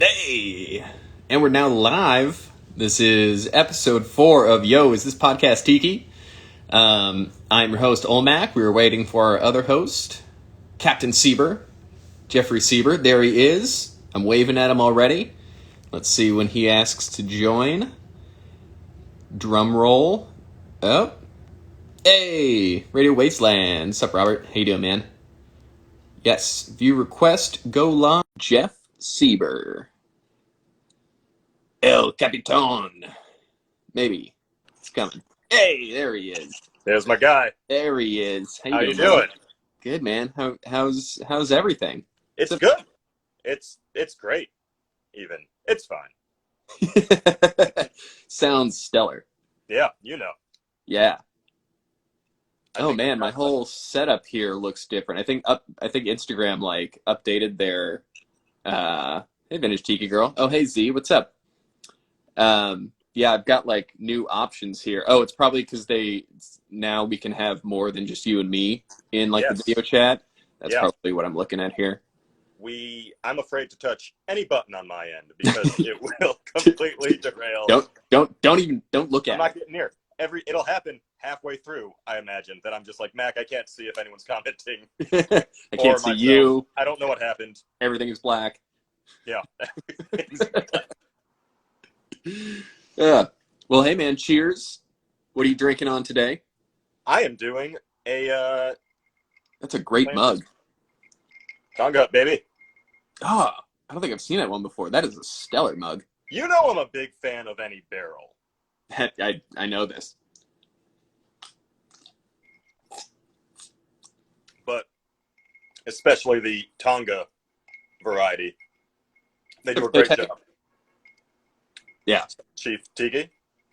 Hey! And we're now live. This is episode 4 of Yo, Is This Podcast Tiki? I'm your host, Olmac. We were waiting for our other host, Captain Sieber, Jeffrey Sieber. There he is. I'm waving at him already. Let's see when he asks to join. Drum roll. Oh. Hey! Radio Wasteland. What's up, Robert? How you doing, man? Yes. View request. Go live. Jeff Sieber. El Capitan. Maybe. It's coming. Hey, there he is. There's my guy. There he is. How you doing? Good, man. How's everything? It's good. It's great. Even. It's fine. Sounds stellar. Yeah, you know. Yeah. Oh man, my whole setup here looks different. I think Instagram updated their hey Vintage Tiki Girl. Oh hey Z, what's up? Yeah, I've got new options here. Oh, it's probably because now we can have more than just you and me in the video chat. That's probably what I'm looking at here. I'm afraid to touch any button on my end because it will completely derail. Don't look at it. I'm not getting near. It'll happen halfway through, I imagine, that I'm just like, Mac, I can't see if anyone's commenting. I can't see you. I don't know what happened. Everything is black. Yeah. Yeah. Well, hey man, cheers. What are you drinking on today? I am doing a That's a great mug. Tonga, baby. Ah, I don't think I've seen that one before. That is a stellar mug. You know I'm a big fan of any barrel. I know this. But especially the Tonga variety. They do a great job. Yeah. Chief Tiki.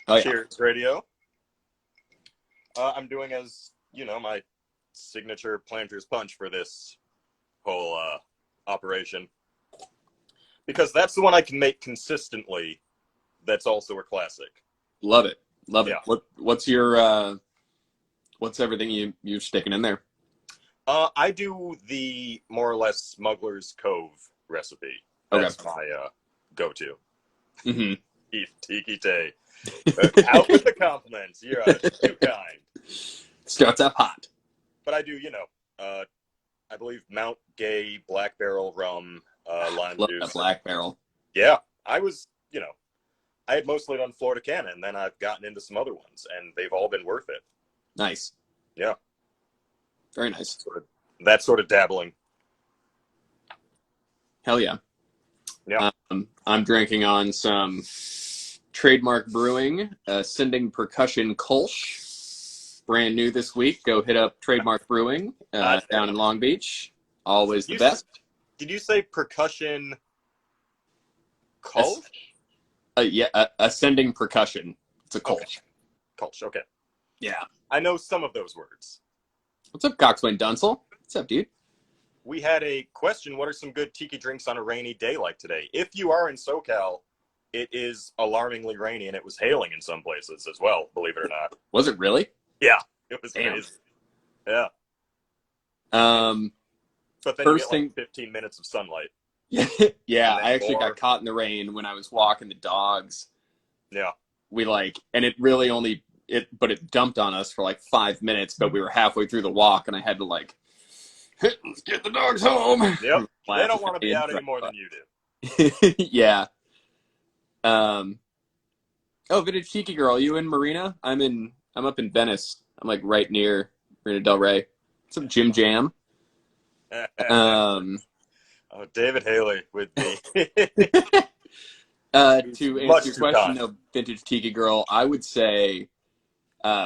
Oh, yeah. Cheers, radio. I'm doing as, my signature Planter's Punch for this whole operation. Because that's the one I can make consistently that's also a classic. Love it. Love it. Yeah. What's your, what's everything you're sticking in there? I do the more or less Smuggler's Cove recipe. That's my go-to. Mm-hmm. Tiki Tay. Out with the compliments. You're too kind. Starts up hot. But I do, I believe Mount Gay Black Barrel rum, lime Love juice. that Black Barrel. Yeah, I was, I had mostly done Florida Cannon, and then I've gotten into some other ones, and they've all been worth it. Nice. Yeah. Very nice. That sort of dabbling. Hell yeah. Yeah. I'm drinking on some Trademark Brewing, Sending Percussion Kolsch. Brand new this week. Go hit up Trademark Brewing down in Long Beach. Always the best. Did you say percussion Kolsch? Yeah, Ascending Percussion. It's a Kolsch. Okay. Kolsch, okay. Yeah. I know some of those words. What's up, Coxswain Dunsel? What's up, dude? We had a question. What are some good tiki drinks on a rainy day like today? If you are in SoCal, it is alarmingly rainy, and it was hailing in some places as well, believe it or not. Was it really? Yeah, it was amazing. Yeah. But then first you get 15 minutes of sunlight. Yeah, I actually got caught in the rain when I was walking the dogs. Yeah. And it really only, it dumped on us for 5 minutes, but we were halfway through the walk, and I had to let's get the dogs home. Yep. They don't want to be out any more than you do. Yeah. Oh, Vintage Tiki Girl, you in Marina? I'm up in Venice. I'm right near Marina Del Rey. What's up, Jim Jam? David Haley would be. To answer your question, though, Vintage Tiki Girl, I would say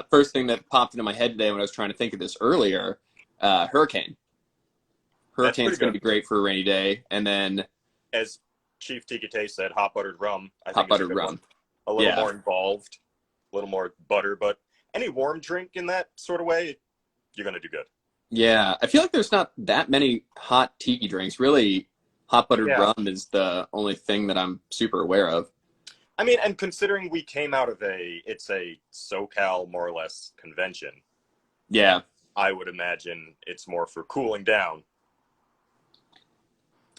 first thing that popped into my head today when I was trying to think of this earlier, Hurricane. Hurricane's going to be great for a rainy day. And then, as Chief Tiki Tay said, hot buttered rum. Hot buttered rum. A little more involved, a little more butter, but any warm drink in that sort of way, you're going to do good. Yeah, I feel like there's not that many hot tiki drinks. Really, hot buttered rum is the only thing that I'm super aware of. I mean, and considering we came out of it's a SoCal, more or less, convention. Yeah. I would imagine it's more for cooling down.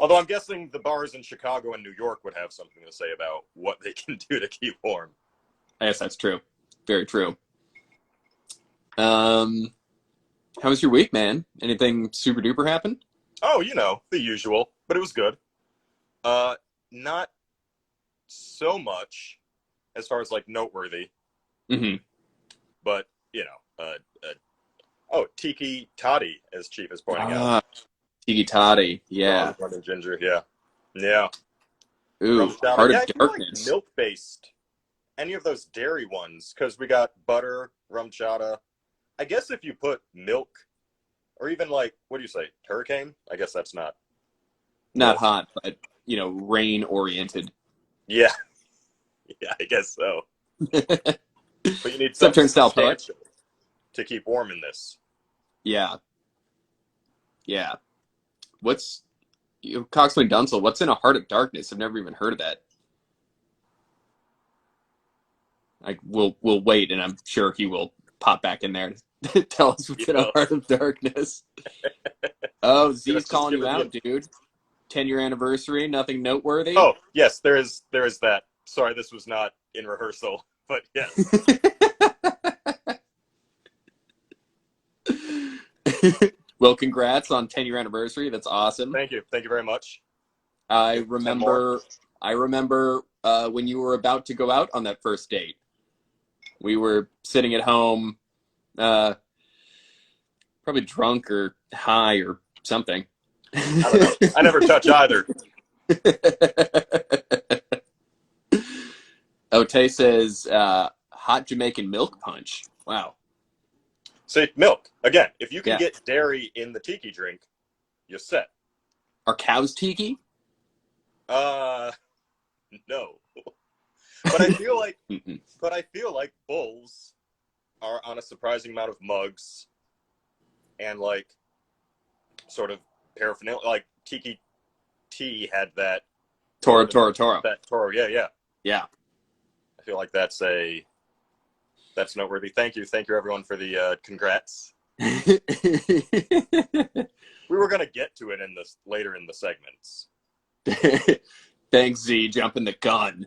Although I'm guessing the bars in Chicago and New York would have something to say about what they can do to keep warm. I guess that's true. Very true. How was your week, man? Anything super duper happen? Oh, you know, the usual, but it was good. Not so much as far as like noteworthy, Mm-hmm. but you know, Tiki Toddy, as Chief is pointing out. Tiki Toddy, yeah. Rum and ginger, yeah. Ooh, Rum chata. Heart Yeah, of if you like Darkness. milk-based, any of those dairy ones, because we got butter, rum chata. I guess if you put milk, or even like, what do you say, hurricane? I guess that's not Not milk. hot, but, rain-oriented. Yeah, yeah, I guess so. But you need Some something turnstile poet. substantial to keep warm in this. Yeah. What's Coxswain Dunsel? What's in a Heart of Darkness? I've never even heard of that. We'll wait, and I'm sure he will pop back in there to tell us what's in a Heart of Darkness. Oh, Z's calling you out, dude. 10-year anniversary, nothing noteworthy. Oh, yes, there is that. Sorry, this was not in rehearsal, but yes. Well, congrats on 10-year anniversary. That's awesome. Thank you very much. I remember when you were about to go out on that first date. We were sitting at home, probably drunk or high or something. I don't know. I never touch either. Tay says, hot Jamaican milk punch. Wow. See, milk. Again, if you can get dairy in the tiki drink, you're set. Are cows tiki? No. But I feel like bulls are on a surprising amount of mugs and like sort of paraphernalia. Like Tiki Tea had that Toro. That Toro, yeah. Yeah. I feel like that's noteworthy. Thank you everyone for the congrats. We were gonna get to it later in the segments. Thanks, Z, jumping the gun.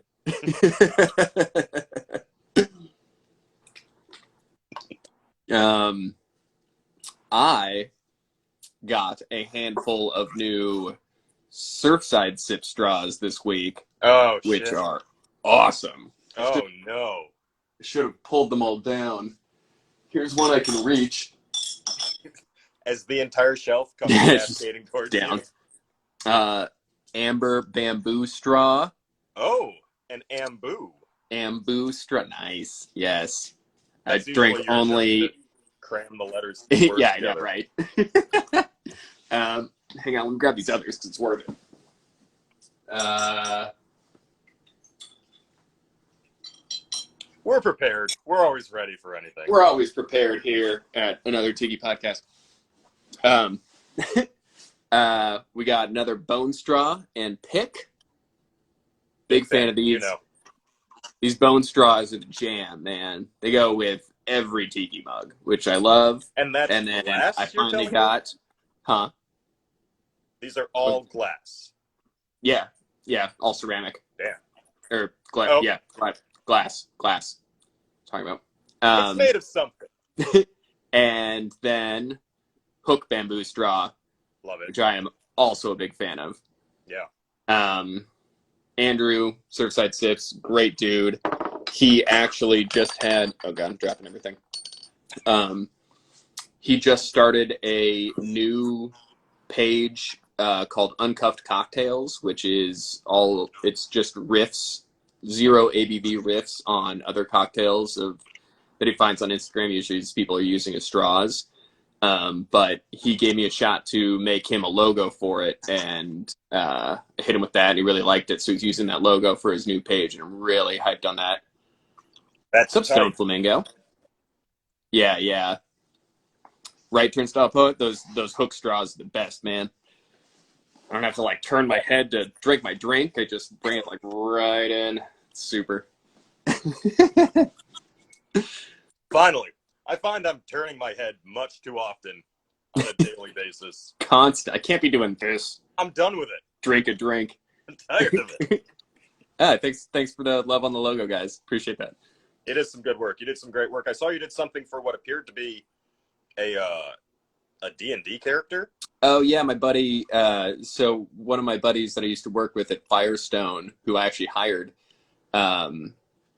I got a handful of new Surfside sip straws this week. Oh, which shit. are awesome. Oh, no. I should have pulled them all down. Here's one I can reach. As the entire shelf comes cascading towards down. you. Amber bamboo straw. Oh, an ambu. Ambu straw. Nice. Yes. That's I drink only... Cram the letters yeah, right. Hang on, let me grab these others because it's worth it. We're prepared. We're always ready for anything. We're always prepared here at Another Tiki Podcast. We got another bone straw and pick. Big fan of these. You know. These bone straws are the jam, man. They go with every tiki mug, which I love. And that's glass, I finally got, huh? These are all glass. Yeah, all ceramic. Damn. Or glass. Oh. Yeah, glass. Talking about. It's made of something. And then hook bamboo straw. Love it. Which I am also a big fan of. Yeah. Andrew, Surfside Sips, great dude. He actually just had... Oh, God, I'm dropping everything. He just started a new page called Uncuffed Cocktails, which is it's just riffs, 0 ABV riffs on other cocktails that he finds on Instagram. Usually people are using as straws. But he gave me a shot to make him a logo for it, and I hit him with that, and he really liked it, so he's using that logo for his new page, and I'm really hyped on that. That's What's up, Stone Flamingo? Yeah. Right, Turnstile Poet? Those hook straws are the best, man. I don't have to, turn my head to drink my drink. I just bring it, right in. It's super. Finally. I find I'm turning my head much too often on a daily basis. Constant. I can't be doing this. I'm done with it. Drink a drink. I'm tired of it. Thanks for the love on the logo, guys. Appreciate that. It is some good work. You did some great work. I saw you did something for what appeared to be a D&D character. Oh yeah, my buddy. So one of my buddies that I used to work with at Firestone, who I actually hired,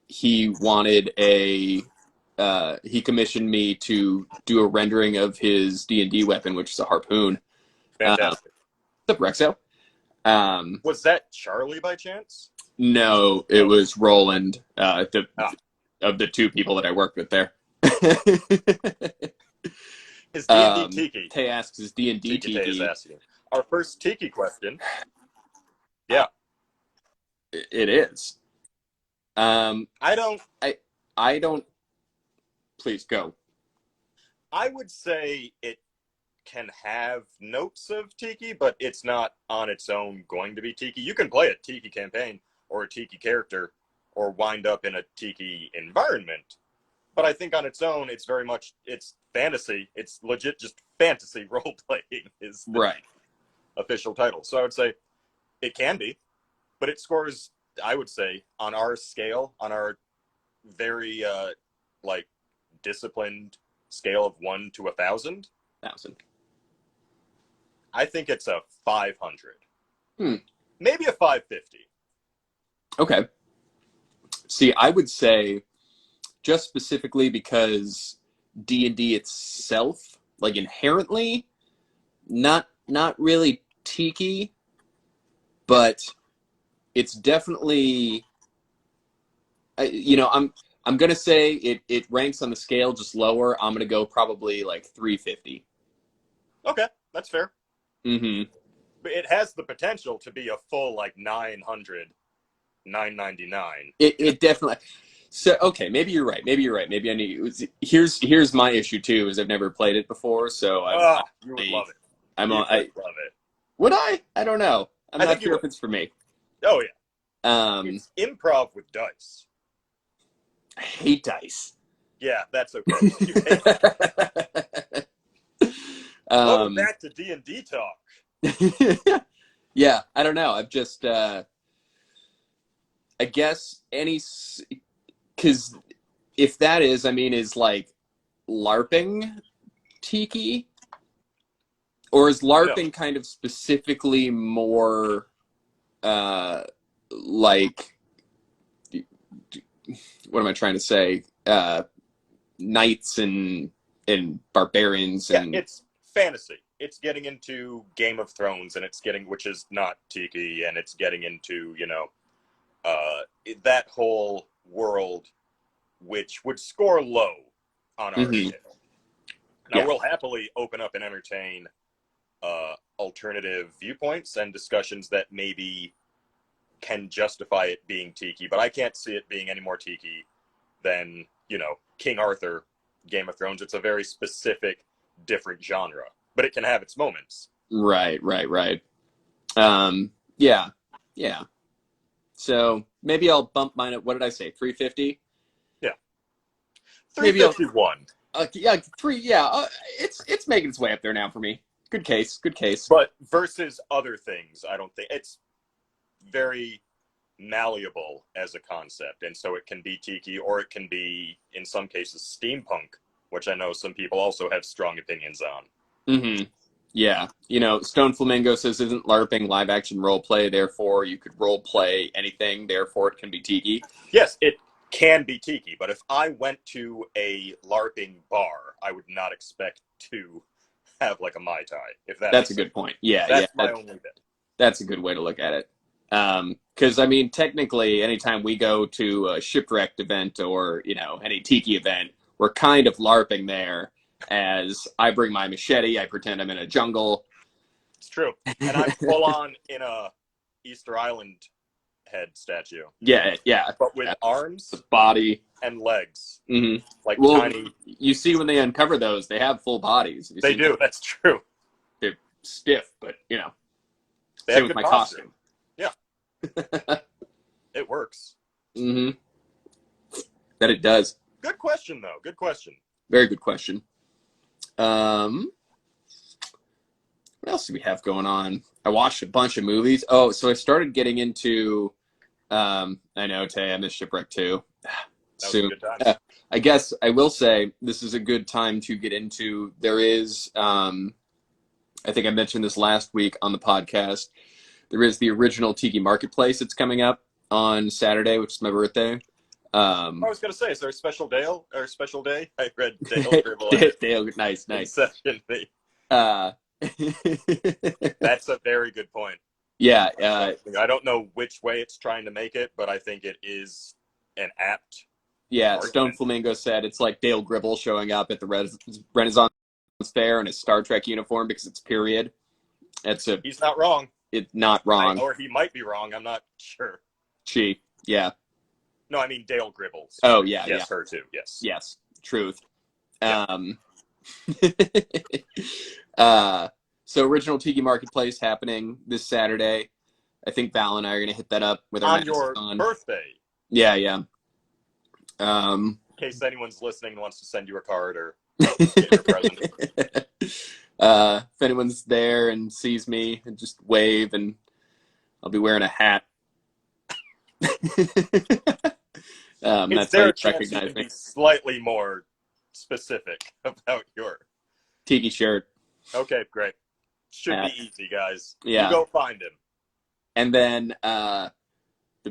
he wanted he commissioned me to do a rendering of his D&D weapon, which is a harpoon. Fantastic. What's up, Rexo? Was that Charlie by chance? No, it was Roland, of the two people that I worked with there. His D&D Tiki. Tay asks, is D&D Tiki? Tay is asking. Our first Tiki question. Yeah. It is. I don't. Please go. I would say it can have notes of Tiki, but it's not on its own going to be Tiki. You can play a Tiki campaign or a Tiki character or wind up in a Tiki environment. But I think on its own, it's very much, it's fantasy. It's legit just fantasy role-playing is the right official title. So I would say it can be, but it scores, I would say, on our scale, on our very, disciplined scale of 1 to 1,000. I think it's a 500. Maybe a 550. Okay. See, I would say just specifically because D&D itself, like inherently, not really Tiki, but it's definitely, I'm gonna say it ranks on the scale just lower. I'm gonna go probably like 350. Okay, that's fair. Mm-hmm. But it has the potential to be a full like 900, 999. It definitely. So okay, maybe you're right. Maybe I need. Here's my issue too, is I've never played it before, so you would love it. I love it. Would I? I don't know. I'm not sure if it's for me. Oh yeah. It's improv with dice. I hate dice. Yeah, that's okay. Welcome back to D&D talk. Yeah, I don't know. I've just, I guess because if that is like LARPing Tiki, or is LARPing kind of specifically more, like, what am I trying to say? Knights and barbarians and it's fantasy. It's getting into Game of Thrones, and which is not Tiki, and it's getting into that whole world, which would score low on our scale. Now we'll happily open up and entertain alternative viewpoints and discussions that maybe can justify it being Tiki, but I can't see it being any more Tiki than, King Arthur, Game of Thrones. It's a very specific, different genre, but it can have its moments. Right. Yeah. So maybe I'll bump mine at, what did I say, 350? Yeah. 351. It's making its way up there now for me. Good case. But versus other things, I don't think it's very malleable as a concept, and so it can be Tiki, or it can be, in some cases, steampunk, which I know some people also have strong opinions on. Yeah, Stone Flamingo says, isn't LARPing live action role play, therefore you could role play anything, therefore it can be Tiki? Yes, it can be Tiki, but if I went to a LARPing bar, I would not expect to have like a Mai Tai. If that's a good point. Yeah, that's my only bit. That's a good way to look at it. Because technically, anytime we go to a shipwrecked event or any Tiki event, we're kind of LARPing there. As I bring my machete, I pretend I'm in a jungle. It's true, and I'm full on in a Easter Island head statue. Yeah, but with arms, the body, and legs, like tiny. You see when they uncover those, they have full bodies. They do. Them? That's true. They're stiff, but they same with my costume. Yeah, it works. That it does. Good question, though. Good question. Very good question. What else do we have going on? I watched a bunch of movies. Oh, so I started getting into. I know, Tay, I missed Shipwreck too. That was a Soon. good time. I guess I will say this is a good time to get into. There is, I think I mentioned this last week on the podcast. There is the original Tiki Marketplace that's coming up on Saturday, which is my birthday. I was going to say, is there a special day or special day? I read Dale Dribble at it. Dale, nice. Inception. Uh, That's a very good point. yeah. I don't know which way it's trying to make it, but I think it is an apt. Yeah, argument. Stone Flamingo said it's like Dale Gribble showing up at the Renaissance Fair in his Star Trek uniform because it's period. He's not wrong. It's not wrong. Or he might be wrong. I'm not sure. Yeah. No, I mean Dale Gribble. Oh, yeah. Yes, yeah. her too. Yes. Yes. Truth. Yeah. So original Tiki Marketplace happening this Saturday. I think Val and I are going to hit that up with our On your birthday. Yeah. In case anyone's listening and wants to send you a card or get your present. If anyone's there and sees me, just wave, and I'll be wearing a hat. That's how you recognize me. Be slightly more specific about your Tiki shirt. Okay, great. Should be easy, guys. Yeah. You go find him. And then the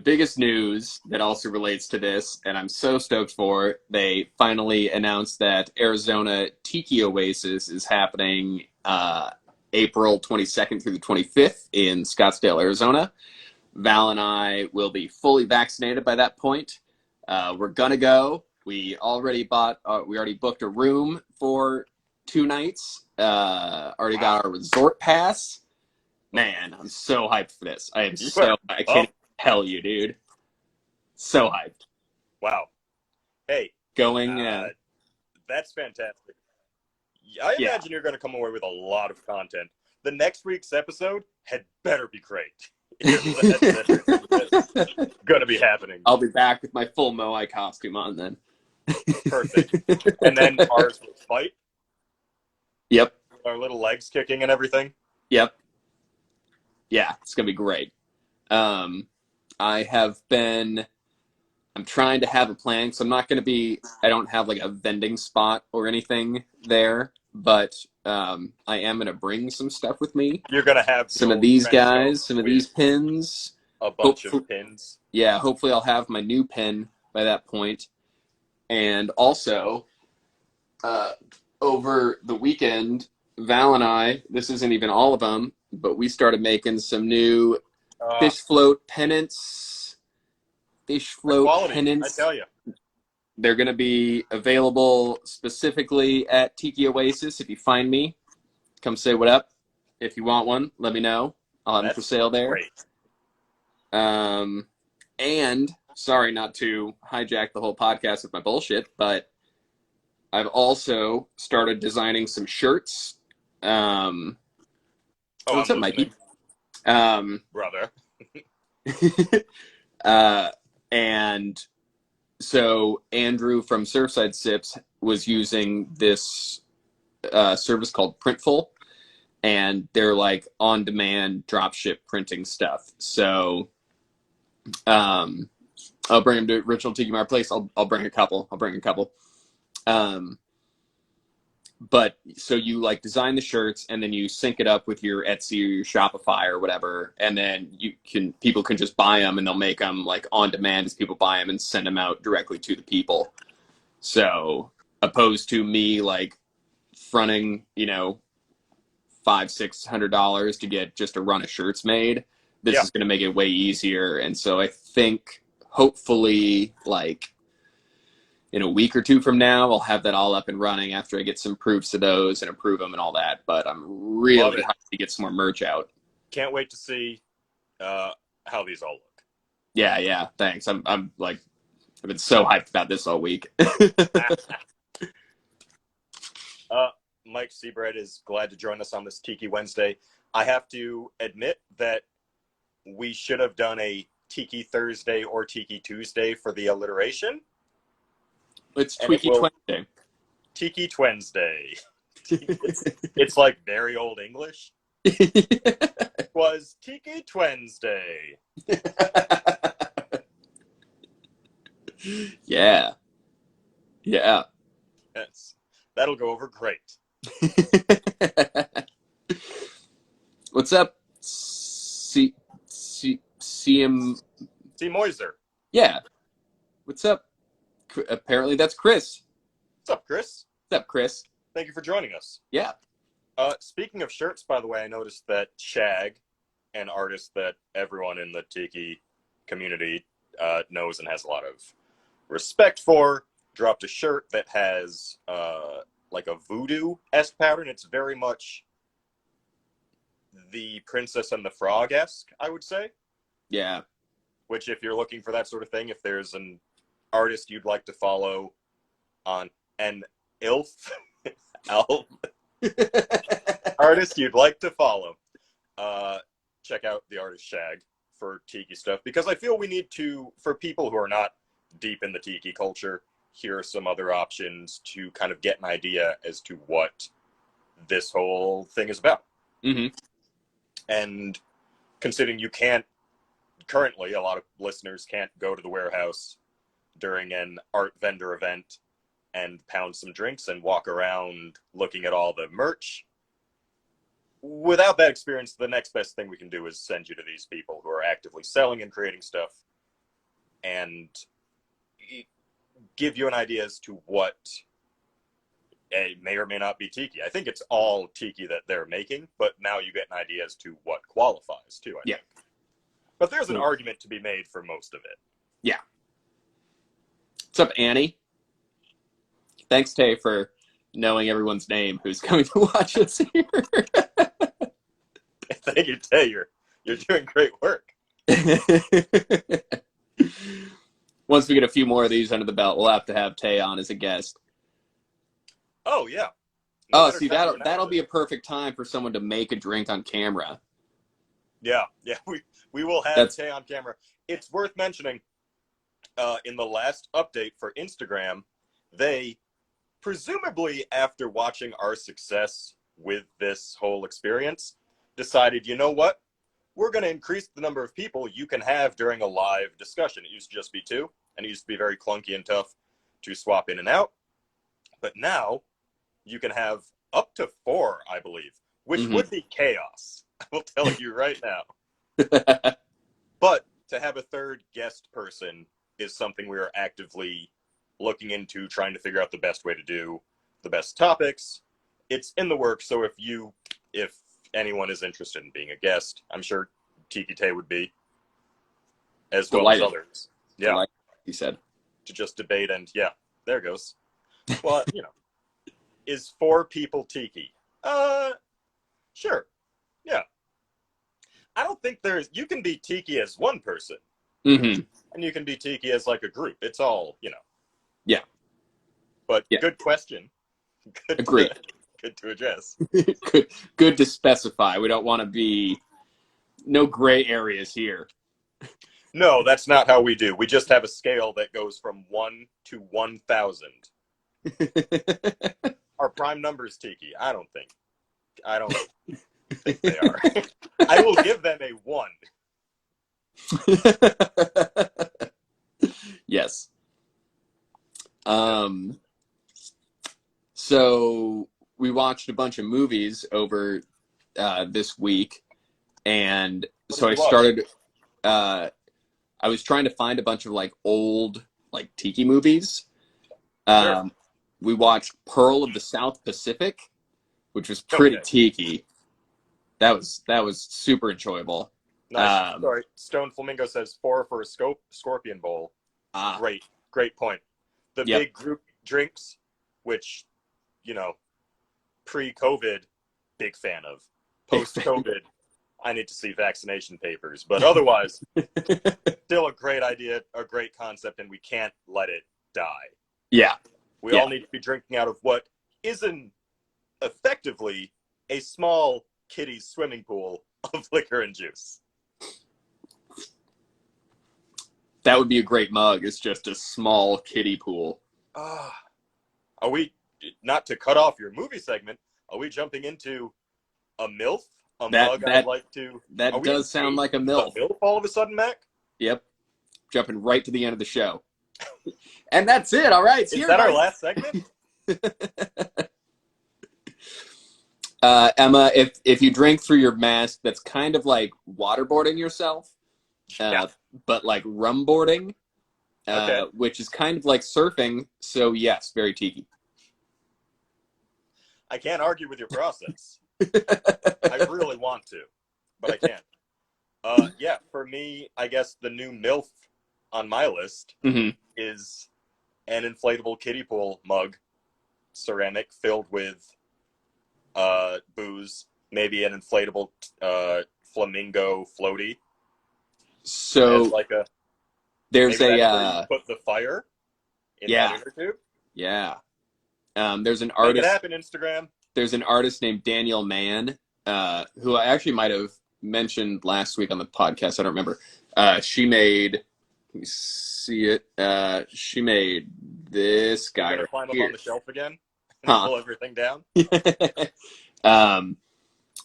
biggest news that also relates to this, and I'm so stoked for it, they finally announced that Arizona Tiki Oasis is happening April 22nd through the 25th in Scottsdale, Arizona. Val and I will be fully vaccinated by that point. We're gonna go. We already booked a room for 2 nights. Already got our resort pass. Man, I'm so hyped for this. I can't even tell you, dude. So hyped. Wow. Hey. Going. That's fantastic. I imagine you're going to come away with a lot of content. The next week's episode had better be great. That's going to be happening. I'll be back with my full Moai costume on then. Perfect. And then ours will fight. Yep. Our little legs kicking and everything. Yep. Yeah, it's going to be great. I'm trying to have a plan, so I don't have like a vending spot or anything there, but I am going to bring some stuff with me. You're going to have some of these guys, some of these pins. A bunch of pins. Yeah, hopefully I'll have my new pin by that point. And also, over the weekend, Val and I, this isn't even all of them, but we started making some new fish float pennants. Fish float pennants. I tell you. They're going to be available specifically at Tiki Oasis. If you find me, come say what up. If you want one, let me know. I'll have them for sale there. Great. And sorry not to hijack the whole podcast with my bullshit, but I've also started designing some shirts. What's up, Mikey? Brother. And so Andrew from Surfside Sips was using this service called Printful, and they're like on-demand dropship printing stuff. So I'll bring them to Original Tiki Marketplace. I'll bring a couple. But so you like design the shirts and then you sync it up with your Etsy or your Shopify or whatever, and then people can just buy them and they'll make them like on demand as people buy them and send them out directly to the people. So opposed to me like fronting, $500-600 to get just a run of shirts made, this is going to make it way easier. And so I think hopefully like in a week or two from now, I'll have that all up and running after I get some proofs of those and approve them and all that. But I'm really hyped to get some more merch out. Can't wait to see how these all look. Yeah. Thanks. I've been so hyped about this all week. Mike Seabread is glad to join us on this Tiki Wednesday. I have to admit that we should have done a Tiki Thursday or Tiki Tuesday for the alliteration. It's Tweaky Wednesday. Tiki Wednesday. It's like very old English. was Tiki Wednesday. Yeah. Yeah. Yes, that'll go over great. What's up, CM? See Moiser. Yeah. What's up? Apparently that's Chris. What's up, Chris? What's up, Chris? Thank you for joining us. Yeah. Speaking of shirts, by the way, I noticed that Shag, an artist that everyone in the Tiki community knows and has a lot of respect for, dropped a shirt that has like a voodoo-esque pattern. It's very much the Princess and the Frog-esque, I would say. Yeah. Which, if you're looking for that sort of thing, if there's an artist you'd like to follow on an artist you'd like to follow, check out the artist Shag for Tiki stuff, because I feel we need to, for people who are not deep in the Tiki culture, here are some other options to kind of get an idea as to what this whole thing is about. Mm-hmm. And considering you can't, currently a lot of listeners can't go to the warehouse during an art vendor event and pound some drinks and walk around looking at all the merch. Without that experience, the next best thing we can do is send you to these people who are actively selling and creating stuff and give you an idea as to what may or may not be Tiki. I think it's all Tiki that they're making, but now you get an idea as to what qualifies too, I think. But there's an argument to be made for most of it. Yeah. What's up, Annie? Thanks, Tay, for knowing everyone's name who's coming to watch us here. Thank you, Tay. You're doing great work. Once we get a few more of these under the belt, we'll have to have Tay on as a guest. Oh, yeah. See, that'll be a perfect time for someone to make a drink on camera. Yeah, we will have Tay on camera. It's worth mentioning, in the last update for Instagram, they, presumably after watching our success with this whole experience, decided, you know what? We're going to increase the number of people you can have during a live discussion. It used to just be 2, and it used to be very clunky and tough to swap in and out. But now you can have up to 4, I believe, which would be chaos. I will tell you right now. But to have a third guest person is something we are actively looking into, trying to figure out the best way to do, the best topics. It's in the works, so if anyone is interested in being a guest, I'm sure Tiki Tay would be, as well as others. Yeah, Delighted, he said. To just debate and, yeah, there goes. Well, is 4 people Tiki? Sure. Yeah. I don't think you can be Tiki as one person. Mm-hmm. And you can be Tiki as like a group. It's all, Yeah. But good question. Agreed. Good to address. Good to specify. We don't want to be no gray areas here. No, that's not how we do. We just have a scale that goes from 1 to 1,000. Our prime number is Tiki. I don't think they are. I will give them a 1. Yes. So we watched a bunch of movies over this week, and so I started. I was trying to find a bunch of like old like Tiki movies. Sure. We watched Pearl of the South Pacific, which was pretty Tiki. That was super enjoyable. Nice. Sorry, Stone Flamingo says 4 for a Scorpion Bowl. Great point. The big group drinks, which, pre-COVID, big fan of. Post-COVID, I need to see vaccination papers. But otherwise, still a great idea, a great concept, and we can't let it die. Yeah. We all need to be drinking out of what isn't effectively a small kiddie's swimming pool of liquor and juice. That would be a great mug. It's just a small kiddie pool. Are we, not to cut off your movie segment, are we jumping into a MILF a That mug I'd that like to... that Are we does sound like a engaged MILF. with a MILF all of a sudden, Mac? Yep. Jumping right to the end of the show. And that's it. All right. See Is that our everybody. last segment? Emma, if you drink through your mask, that's kind of like waterboarding yourself, Yeah. but like rumboarding, Okay. which is kind of like surfing. So yes, very tiki. I can't argue with your process. I really want to, but I can't. Yeah, for me, I guess the new MILF on my list Mm-hmm. is an inflatable kiddie pool mug, ceramic, filled with booze, maybe an inflatable flamingo floaty. So as like a there's maybe that's where a you put the fire in yeah. that inner tube. Yeah. There's an Make artist. it happen, Instagram. There's an artist named Daniel Mann, who I actually might have mentioned last week on the podcast. I don't remember. She made. Let me see it. She made this guy You're gonna right climb here. up on the shelf again and Huh. pull everything down.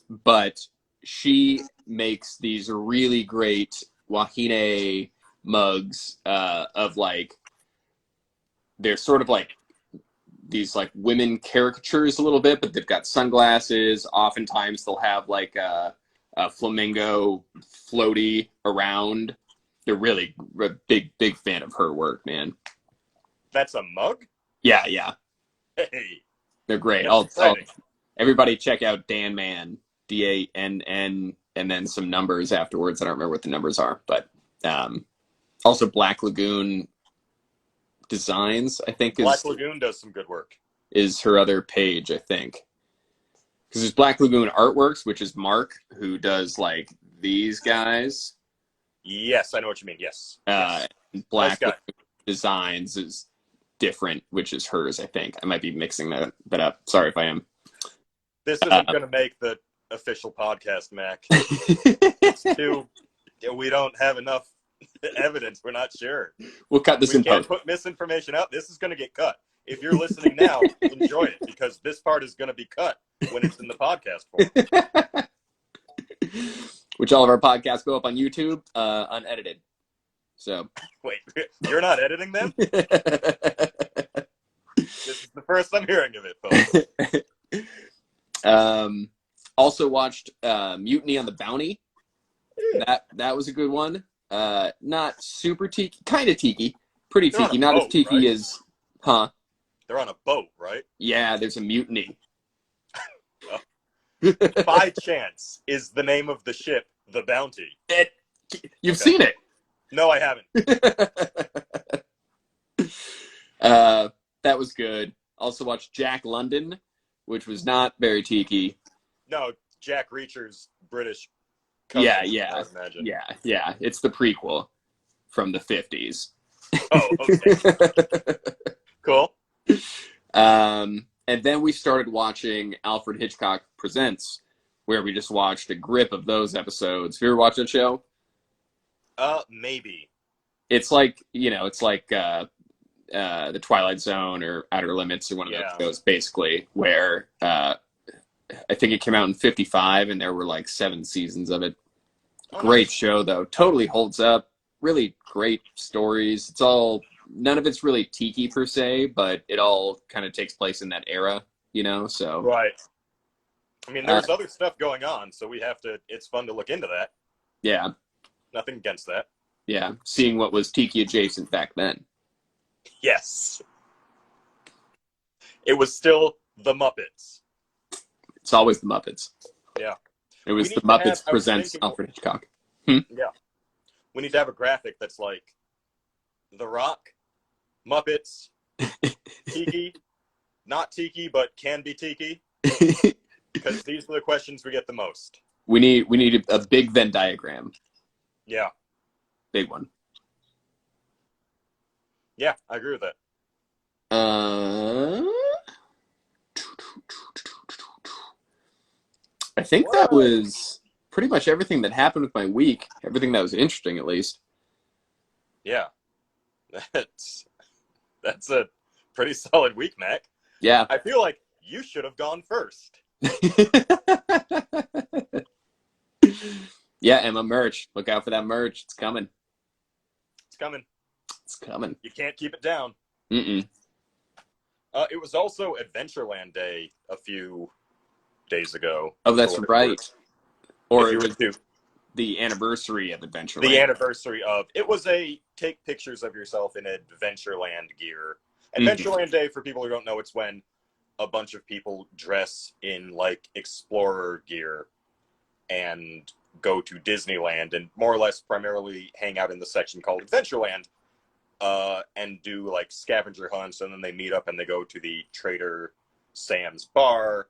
But she makes these really great wahine mugs of like, they're sort of like these like women caricatures a little bit, but they've got sunglasses. Oftentimes they'll have like a flamingo floaty around. They're really a big fan of her work, man. That's a mug? Yeah, yeah. Hey. They're great. Everybody check out Dan Mann, DANN, and then some numbers afterwards. I don't remember what the numbers are, but also Black Lagoon Designs, I think, Black Lagoon does some good work. Is her other page, I think. Because there's Black Lagoon Artworks, which is Mark, who does like these guys. Yes, I know what you mean. Yes. Black Nice Lagoon Designs is different, which is hers, I think. I might be mixing that up. Sorry if I am. This isn't going to make the official podcast, Mac. It's too... We don't have enough evidence. We're not sure. We'll cut this in post. We can't post. put misinformation out. This is going to get cut. If you're listening now, enjoy it, because this part is going to be cut when it's in the podcast form. Which all of our podcasts go up on YouTube, unedited. So Wait, you're not editing them? This is the first I'm hearing of it, folks. Also watched Mutiny on the Bounty. That was a good one. Not super tiki, kind of tiki, pretty They're on tiki. a Not boat, as tiki right? as, huh? They're on a boat, right? Yeah, there's a mutiny. By chance, is the name of the ship the Bounty? You've seen it. No, I haven't. That was good. Also watched Jack London, which was not very tiki. No, Jack Reacher's British Yeah, cousin, yeah, I would imagine. yeah. It's the prequel from the 50s. Oh, okay. Cool. And then we started watching Alfred Hitchcock Presents, where we just watched a grip of those episodes. Have you ever watched that show? Maybe. It's like, the Twilight Zone or Outer Limits or one of those shows, basically, where I think it came out in 1955 and there were like 7 seasons of it. Great show, though. Totally holds up. Really great stories. None of it's really tiki per se, but it all kind of takes place in that era, so. Right. I mean, there's other stuff going on, so it's fun to look into that. Yeah. Nothing against that. Yeah. Seeing what was tiki adjacent back then. Yes. It was still the Muppets. It's always the Muppets. Yeah. It was the Muppets Presents Alfred Hitchcock. Yeah. We need to have a graphic that's like The Rock, Muppets, Tiki, not Tiki, but can be Tiki. Because these are the questions we get the most. We need a big Venn diagram. Yeah. Big one. Yeah, I agree with that. I think that was pretty much everything that happened with my week. Everything that was interesting, at least. Yeah. That's a pretty solid week, Mac. Yeah. I feel like you should have gone first. Yeah, Emma merch. Look out for that merch. It's coming. It's coming. It's coming. You can't keep it down. Mm-mm. It was also Adventureland Day a few days ago. Oh, that's right. Or If it you were was to the anniversary of Adventureland. the anniversary of it was a take pictures of yourself in Adventureland gear. Adventureland Day, for people who don't know, it's when a bunch of people dress in like explorer gear and go to Disneyland and more or less primarily hang out in the section called Adventureland, and do like scavenger hunts, and then they meet up and they go to the Trader Sam's bar,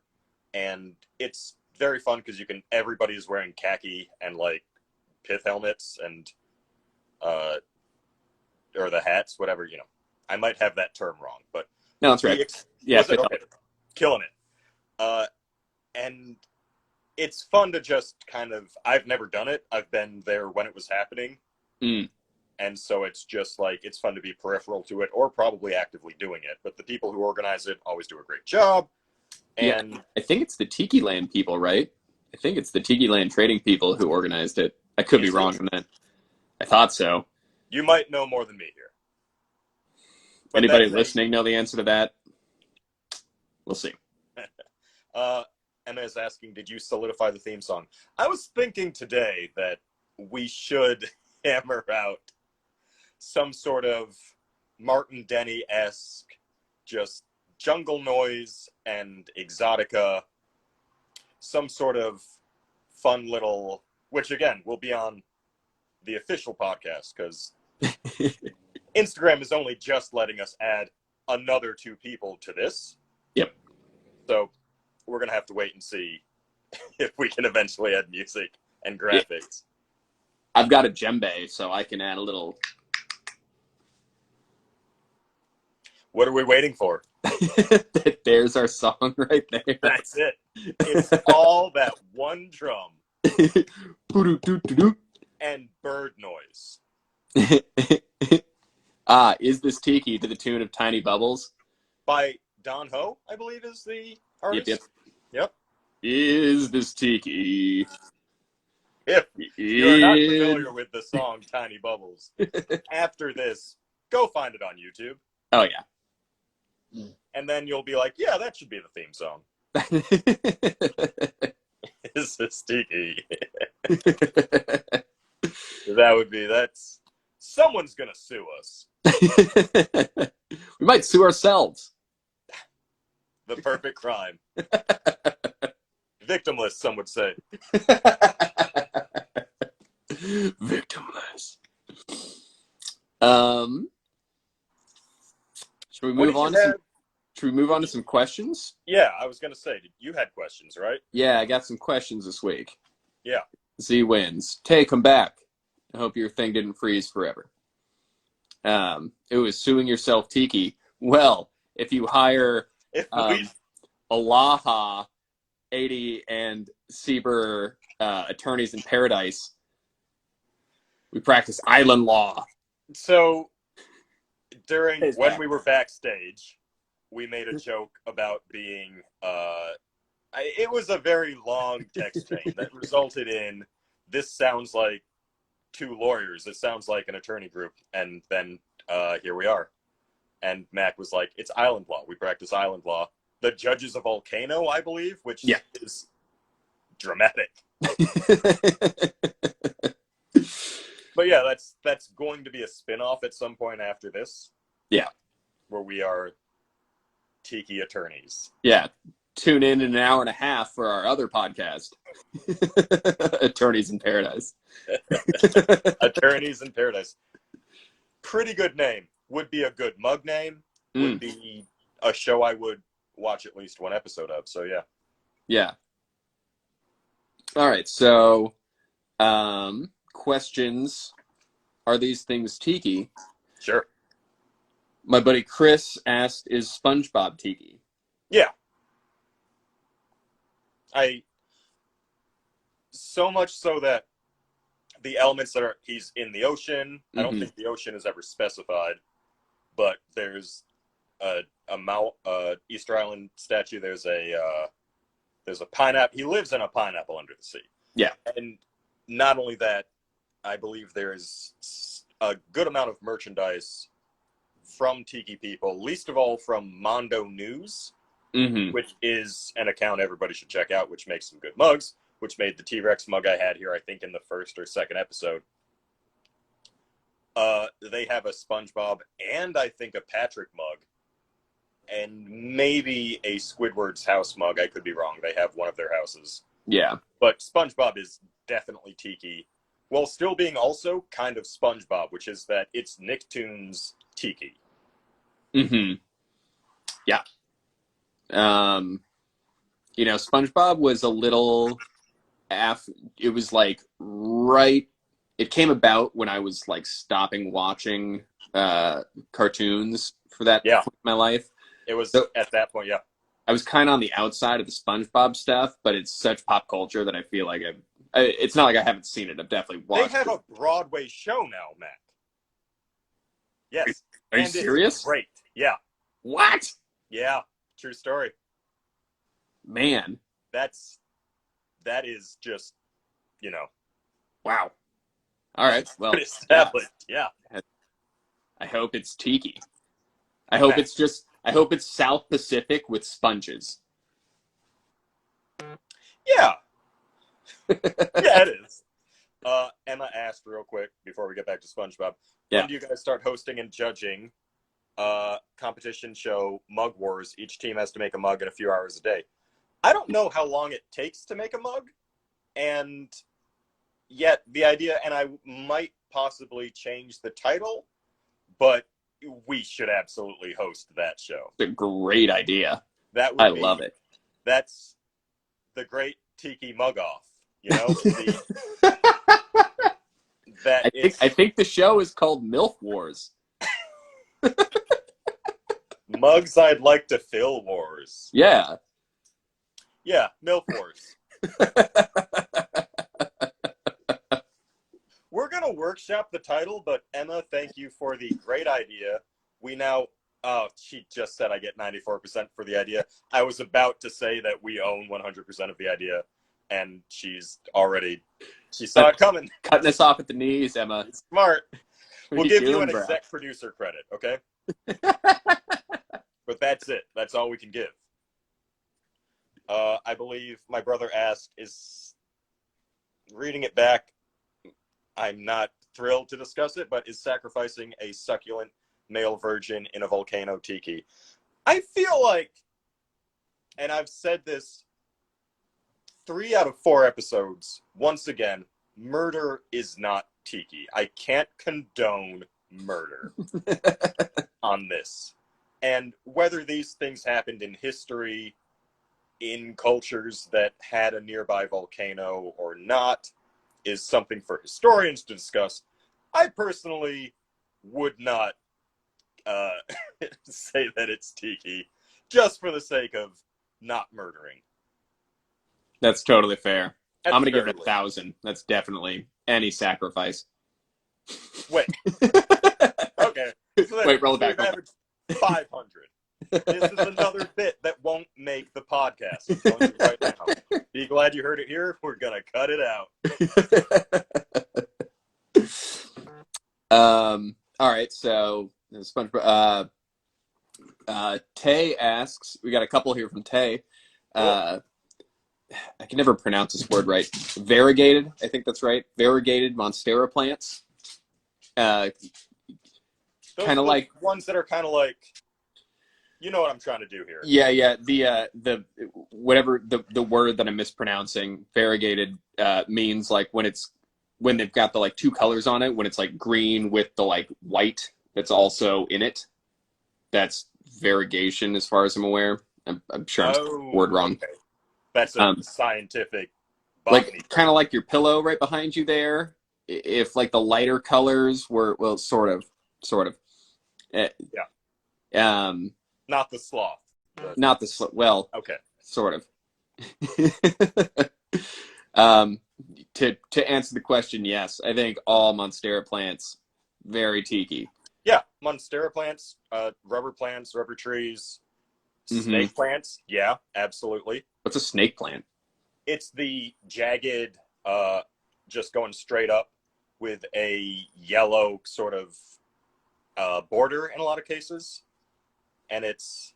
and it's very fun because everybody is wearing khaki and like pith helmets and or the hats, whatever, I might have that term wrong, but No, that's right. Yeah, okay. Killing it. And it's fun to just kind of, I've never done it. I've been there when it was happening. And so it's just like, it's fun to be peripheral to it or probably actively doing it. But the people who organize it always do a great job. And yeah, I think it's the Tiki Land people, right? I think it's the Tiki Land trading people who organized it. I could be wrong on that. I thought so. You might know more than me here. But anybody listening know the answer to that? We'll see. Emma is asking, did you solidify the theme song? I was thinking today that we should hammer out some sort of Martin Denny-esque, just jungle noise and exotica, some sort of fun little, which again will be on the official podcast because Instagram is only just letting us add another 2 people to this. Yep. So we're going to have to wait and see if we can eventually add music and graphics. Yeah. I've got a djembe, so I can add a little. What are we waiting for? There's our song right there. That's it. It's all that one drum and bird noise. Is This Tiki to the tune of Tiny Bubbles? By Don Ho, I believe is the artist. Yep. Is This Tiki? If you're not familiar with the song Tiny Bubbles, after this, go find it on YouTube. Oh, yeah. And then you'll be like, yeah, that should be the theme song. Is This Tiki? That's someone's gonna sue us. We might sue ourselves. The perfect crime. Victimless, some would say. Victimless. Should we move on to some questions? Yeah, I was gonna say, you had questions, right? Yeah, I got some questions this week. Yeah. Z wins. Tay, come back. I hope your thing didn't freeze forever. It was suing yourself, Tiki. Well, if you hire Alaha, 80, and Sieber attorneys in paradise, we practice island law. So, when we were backstage, we made a joke about being, it was a very long text chain that resulted in, this sounds like 2 lawyers. It sounds like an attorney group. And then here we are. And Mac was like, it's island law. We practice island law. The judge is a volcano, I believe, which is dramatic. But yeah, that's going to be a spin-off at some point after this. Yeah. Where we are Tiki attorneys. Yeah. Tune in an hour and a half for our other podcast. Attorneys in Paradise. Attorneys in Paradise. Pretty good name. Would be a good mug name. Would be a show I would watch at least 1 episode of. So yeah. Yeah. All right. So, questions. Are these things Tiki? Sure. My buddy Chris asked, is SpongeBob Tiki? Yeah. So much so that the elements that he's in the ocean, I don't think the ocean is ever specified, but there's a Easter Island statue. There's a pineapple. He lives in a pineapple under the sea. Yeah. And not only that, I believe there's a good amount of merchandise from Tiki people, least of all from Mondo News, which is an account everybody should check out, which makes some good mugs, which made the T-Rex mug I had here, I think, in the first or second episode. They have a SpongeBob and I think a Patrick mug, and maybe a Squidward's house mug. I could be wrong. They have one of their houses. Yeah. But SpongeBob is definitely Tiki, while still being also kind of SpongeBob, which is that it's Nicktoons Tiki. Yeah. You know, SpongeBob was a little it was like right, it came about when I was like stopping watching cartoons for that point in my life. It was so, at that point, yeah. I was kind of on the outside of the SpongeBob stuff, but it's such pop culture that I feel like it's not like I haven't seen it. I've definitely watched it. They have a Broadway show now, Matt. Yes. Are you serious? It's great. Yeah. What? Yeah. True story. Man. That is just, you know. Wow. All right. Well, established. Yeah. I hope it's Tiki. I hope it's South Pacific with sponges. Yeah. Yeah, it is. Emma asked real quick before we get back to SpongeBob. When do you guys start hosting and judging competition show Mug Wars? Each team has to make a mug in a few hours a day. I don't know how long it takes to make a mug, and yet the idea, and I might possibly change the title, but we should absolutely host that show. It's a great idea. I love it. That's the great Tiki mug off, you know? I think the show is called MILF Wars. Mugs I'd like to fill wars. Yeah. Yeah, MILF Wars. We're going to workshop the title, but Emma, thank you for the great idea. We now, she just said I get 94% for the idea. I was about to say that we own 100% of the idea, and she saw it coming. Cutting us off at the knees, Emma. Smart. We'll give you an bro? exec producer credit, okay? But that's it. That's all we can give. I believe my brother asked, is reading it back, I'm not thrilled to discuss it, but is sacrificing a succulent male virgin in a volcano Tiki? I feel like, and I've said this 3 out of 4 episodes, once again, murder is not Tiki. I can't condone murder on this. And whether these things happened in history, in cultures that had a nearby volcano or not, is something for historians to discuss. I personally would not say that it's Tiki, just for the sake of not murdering. That's totally fair. I'm going to give it 1,000. That's definitely any sacrifice. Wait. Okay. So wait, roll it back. 500. This is another bit that won't make the podcast. I'm telling you right now. Be glad you heard it here. We're going to cut it out. All right, so SpongeBob. Tay asks, we got a couple here from Tay. I can never pronounce this word right. Variegated, I think that's right. Variegated Monstera plants. Kind of like ones that are kind of like, you know what I'm trying to do here. Yeah. The whatever the word that I'm mispronouncing, variegated, means like when they've got the like 2 colors on it, when it's like green with the like white that's also in it. That's variegation, as far as I'm aware. I'm sure I'm saying the word wrong. Okay. That's a scientific botany. Like kind of like your pillow right behind you there. If like the lighter colors were, well, sort of. Yeah. Not the sloth. Not the sloth. Well, okay. Sort of. To answer the question, yes, I think all Monstera plants very Tiki. Yeah, Monstera plants, rubber plants, rubber trees, snake plants. Yeah, absolutely. What's a snake plant? It's the jagged just going straight up with a yellow sort of border in a lot of cases, and it's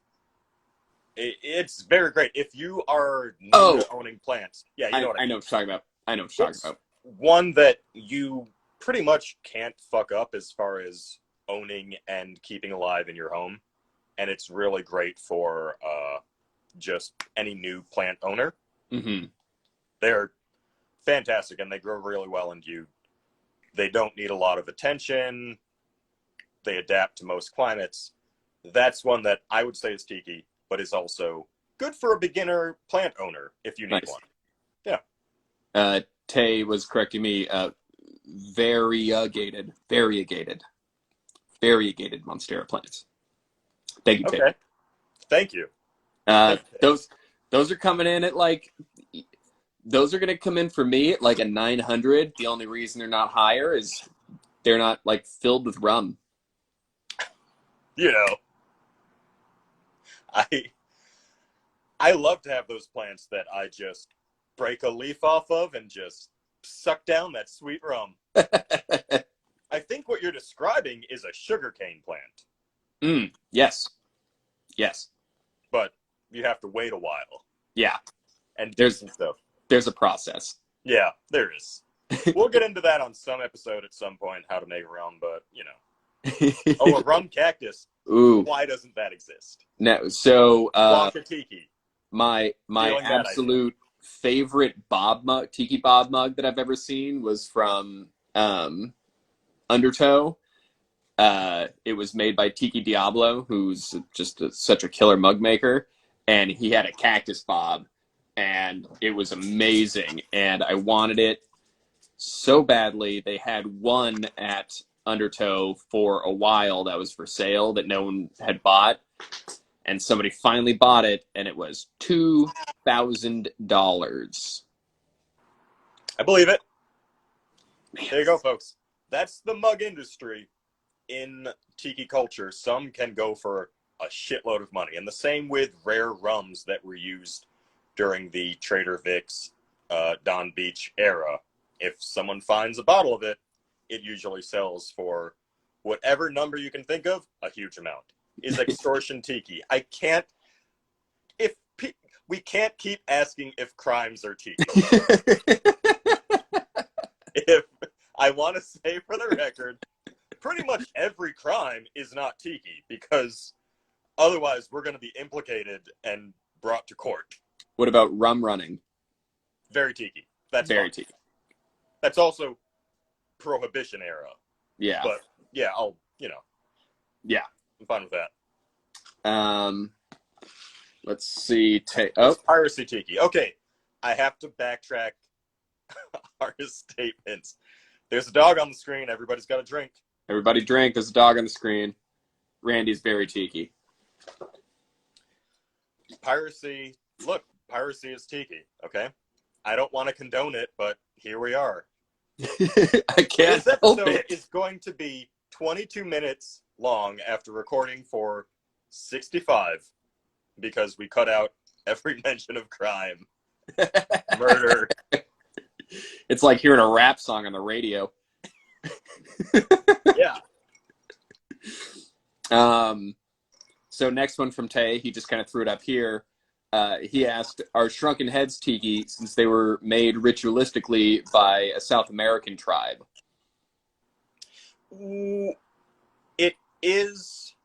very great if you are new to owning plants. Yeah, you know what I mean. I know what you're talking about. I know what you're talking about. One that you pretty much can't fuck up as far as owning and keeping alive in your home, and it's really great for just any new plant owner. Mm-hmm. They're fantastic, and they grow really well, and they don't need a lot of attention. They adapt to most climates. That's one that I would say is tiki, but is also good for a beginner plant owner if you need one. Yeah. Tay was correcting me. Variegated Monstera plants. Thank you, Tay. Okay. Thank you. Those are coming in at like, those are going to come in for me at like a 900. The only reason they're not higher is they're not like filled with rum. You know, I love to have those plants that I just break a leaf off of and just suck down that sweet rum. I think what you're describing is a sugarcane plant. Yes. But you have to wait a while. Yeah. And there's stuff. There's a process. Yeah, there is. We'll get into that on some episode at some point, how to make rum, but, you know. Oh, a rum cactus. Ooh. Why doesn't that exist? No, so Tiki. My absolute favorite tiki bob mug that I've ever seen was from Undertow. It was made by Tiki Diablo, who's just such a killer mug maker, and he had a cactus bob, and it was amazing, and I wanted it so badly. They had one at Undertow for a while that was for sale that no one had bought, and somebody finally bought it, and it was $2,000. I believe it. Man. There you go, folks. That's the mug industry in tiki culture. Some can go for a shitload of money, and the same with rare rums that were used during the Trader Vic's Don Beach era. If someone finds a bottle of it, it usually sells for whatever number you can think of, a huge amount. Is extortion tiki. We can't keep asking if crimes are tiki. If I want to say for the record, pretty much every crime is not tiki, because otherwise we're going to be implicated and brought to court. What about rum running? Very tiki. That's very fun. tiki. That's also Prohibition era. Yeah. But yeah, Yeah. I'm fine with that. Let's see. Piracy tiki. Okay, I have to backtrack our statements. There's a dog on the screen. Everybody's got a drink. Everybody drink. There's a dog on the screen. Randy's very tiki. Piracy. Look, piracy is tiki. Okay, I don't want to condone it, but here we are. I can't. This episode is going to be 22 minutes long after recording for 65, because we cut out every mention of crime, murder. It's like hearing a rap song on the radio. Yeah. So next one from Tay, he just kind of threw it up here. He asked, are Shrunken Heads tiki since they were made ritualistically by a South American tribe? It is.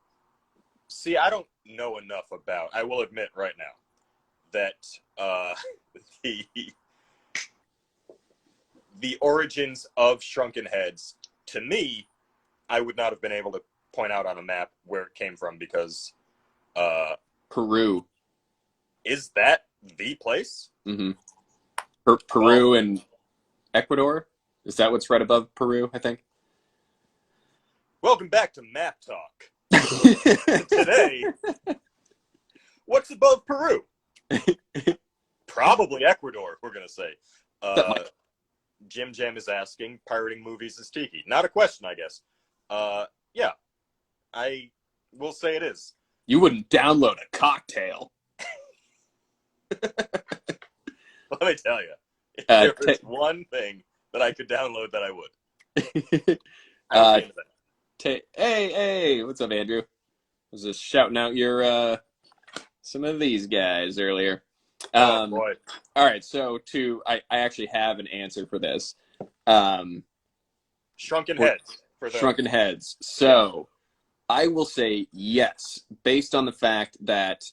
See, I don't know enough about. I will admit right now that the origins of Shrunken Heads, to me, I would not have been able to point out on a map where it came from, because Peru. Is that the place? Mm-hmm. Peru and Ecuador? Is that what's right above Peru, I think? Welcome back to Map Talk. Today, what's above Peru? Probably Ecuador, we're going to say. Jim Jam is asking, pirating movies is tiki. Not a question, I guess. Yeah, I will say it is. You wouldn't download a cocktail. Let me tell you, if there was one thing that I could download that I would. I would be into that. Hey, what's up, Andrew? I was just shouting out your some of these guys earlier. Oh boy. All right, so I actually have an answer for this. Shrunken heads for those. Shrunken heads. So I will say yes, based on the fact that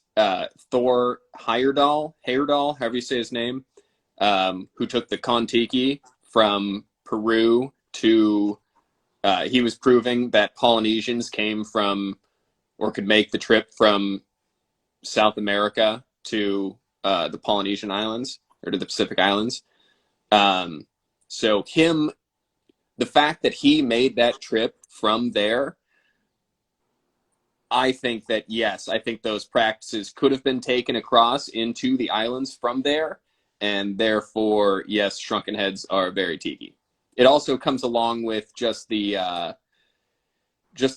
Thor Heyerdahl, however you say his name, who took the Kon-Tiki from Peru to, he was proving that Polynesians came from, or could make the trip from South America to the Polynesian Islands, or to the Pacific Islands. So the fact that he made that trip from there, I think that, yes, I think those practices could have been taken across into the islands from there, and therefore, yes, shrunken heads are very tiki. It also comes along with just the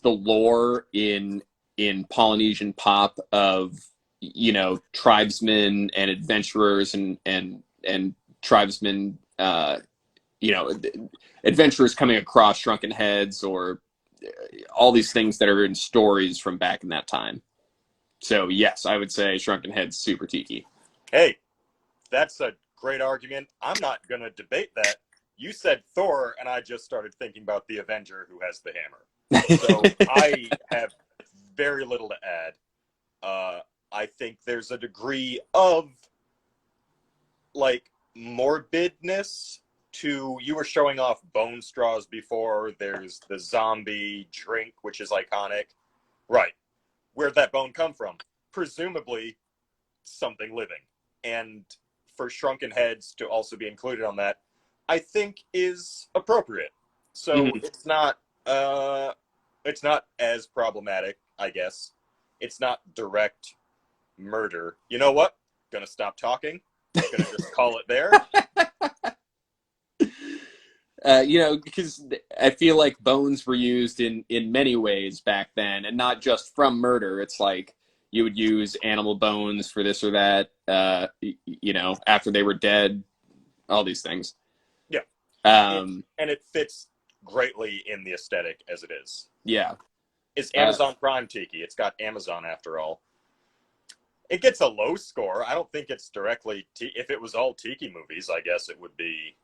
lore in Polynesian pop of, you know, tribesmen and adventurers and tribesmen, you know, adventurers coming across shrunken heads, or all these things that are in stories from back in that time. So yes, I would say shrunken heads super tiki. Hey, that's a great argument. I'm not going to debate that. You said Thor, and I just started thinking about the Avenger who has the hammer. So I have very little to add. I think there's a degree of, like, morbidness to, you were showing off bone straws before. There's the zombie drink, which is iconic. Right. Where'd that bone come from? Presumably something living. And for shrunken heads to also be included on that, I think is appropriate. So it's not as problematic, I guess. It's not direct murder. You know what? Gonna stop talking. Gonna just call it there. You know, because I feel like bones were used in many ways back then, and not just from murder. It's like you would use animal bones for this or that, you know, after they were dead, all these things. Yeah. And it fits greatly in the aesthetic as it is. Yeah. It's Amazon Prime Tiki. It's got Amazon after all. It gets a low score. I don't think it's directly... if it was all Tiki movies, I guess it would be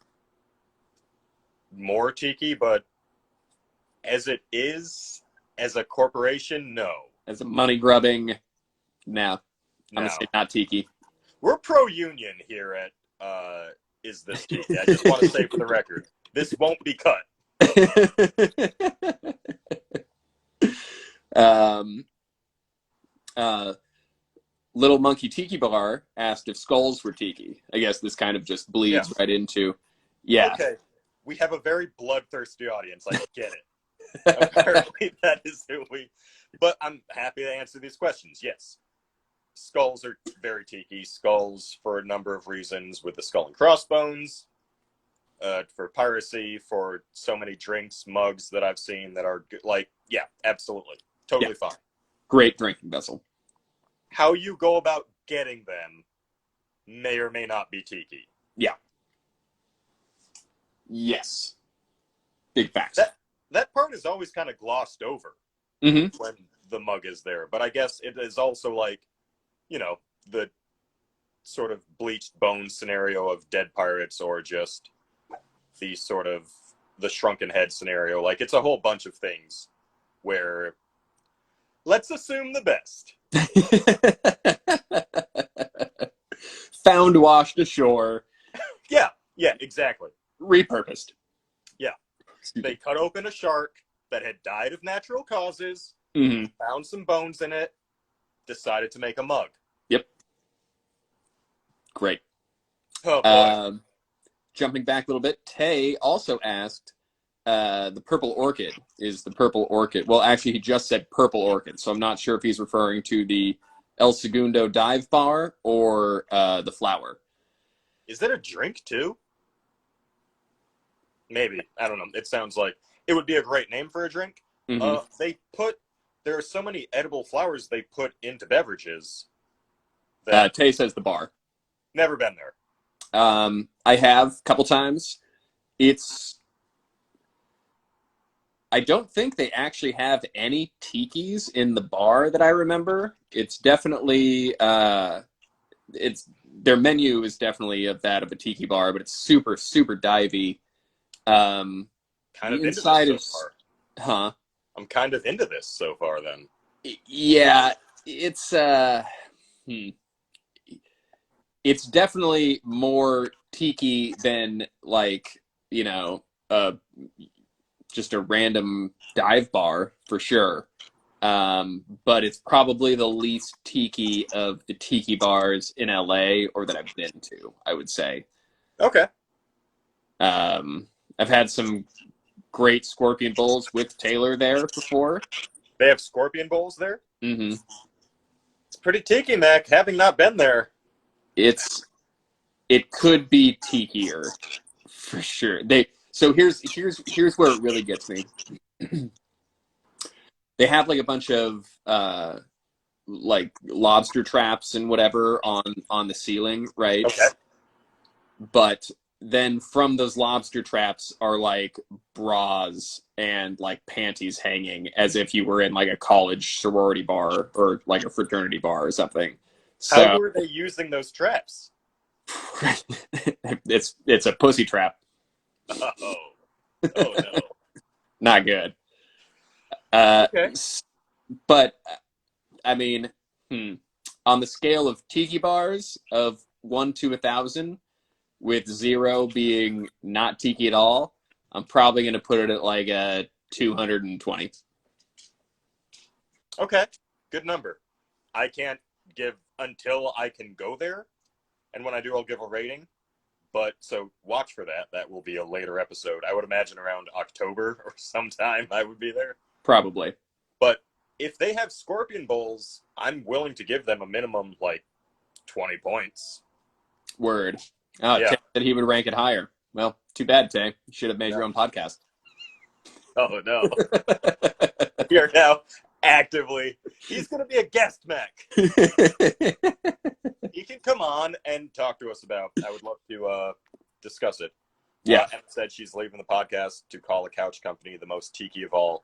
more Tiki, but as it is, as a corporation, no. As a money-grubbing, no. I'm going to say not Tiki. We're pro-union here at Is This Tiki? I just want to say for the record, this won't be cut. Little Monkey Tiki Bar asked if skulls were tiki. I guess this kind of just bleeds right into, yeah. Okay, we have a very bloodthirsty audience. I get it. Apparently that is who we... But I'm happy to answer these questions. Yes, skulls are very tiki. Skulls for a number of reasons, with the skull and crossbones, for piracy, for so many drinks, mugs that I've seen that are good. Like, yeah, absolutely. Totally fine. Great drinking vessel. How you go about getting them may or may not be tiki. Yeah. Yes. Big facts. That part is always kind of glossed over when the mug is there. But I guess it is also like, you know, the sort of bleached bone scenario of dead pirates, or just the sort of the shrunken head scenario. Like, it's a whole bunch of things where let's assume the best. Found washed ashore. Yeah, exactly. Repurposed. Yeah. They cut open a shark that had died of natural causes, found some bones in it, decided to make a mug. Yep. Great. Oh, boy. Jumping back a little bit, Tay also asked, the purple orchid is the purple orchid. Well, actually, he just said purple orchid, so I'm not sure if he's referring to the El Segundo dive bar or the flower. Is that a drink, too? Maybe. I don't know. It sounds like it would be a great name for a drink. There are so many edible flowers they put into beverages. Tay says the bar. Never been there. I have a couple times. It's, I don't think they actually have any tikis in the bar that I remember. It's definitely, it's, their menu is definitely of that of a tiki bar, but it's super, super divey. Kind The of into this inside so is, far. huh? I'm kind of into this so far then. Yeah, it's, hmm. It's definitely more tiki than like, you know, uh, just a random dive bar for sure. But it's probably the least tiki of the tiki bars in LA or that I've been to, I would say. Okay. Um, I've had some great scorpion bowls with Taylor there before. They have scorpion bowls there? Hmm. It's pretty tiki, Mac, having not been there. It's it could be tikier for sure. So here's where it really gets me. They have like a bunch of like lobster traps and whatever on the ceiling, right? Okay. But then from those lobster traps are like bras and like panties hanging as if you were in like a college sorority bar or like a fraternity bar or something. How So were they using those traps? it's a pussy trap. Oh. Oh no. Not good. Uh, Okay. but I mean, on the scale of tiki bars of 1 to 1,000, with 0 being not tiki at all, I'm probably going to put it at like a 220. Okay. Good number. I can't give until I can go there. And when I do, I'll give a rating. But so watch for that. That will be a later episode. I would imagine around October or sometime I would be there. Probably. But if they have scorpion bowls, I'm willing to give them a minimum like 20 points. Word. Oh, Yeah. Tay said he would rank it higher. Well, too bad, Tay. You should have made Yeah. your own podcast. Oh no. We are now actively. He's going to be a guest, Mac. He can come on and talk to us about. I would love to discuss it. Yeah. Emma said she's leaving the podcast to call a couch company the most tiki of all.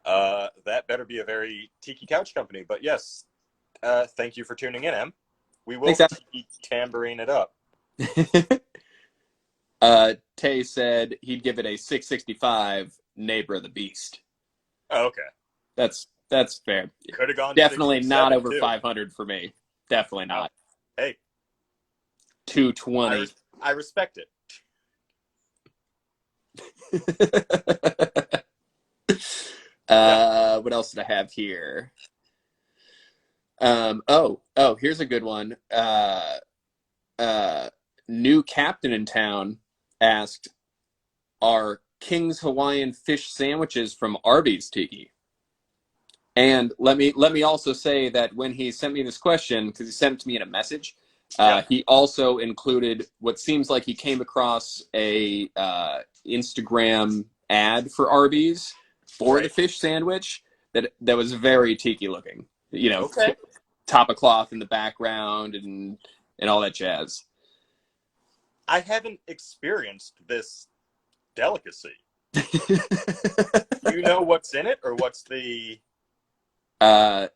That better be a very tiki couch company. But yes, thank you for tuning in, Em. We will Thanks, tiki tambourine it up. Tay said he'd give it a 665 Neighbor of the Beast. Oh, okay. That's fair. Could have gone Definitely not over too. 500 for me. Definitely not. Hey, 220. I respect it. What else did I have here? Here's a good one. New captain in town asked, "Are King's Hawaiian fish sandwiches from Arby's Tiki?" And let me also say that when he sent me this question, because he sent it to me in a message, he also included what seems like he came across a Instagram ad for Arby's for the fish sandwich that was very tiki looking. You know, top of cloth in the background and all that jazz. I haven't experienced this delicacy. Do you know what's in it, or what's the? I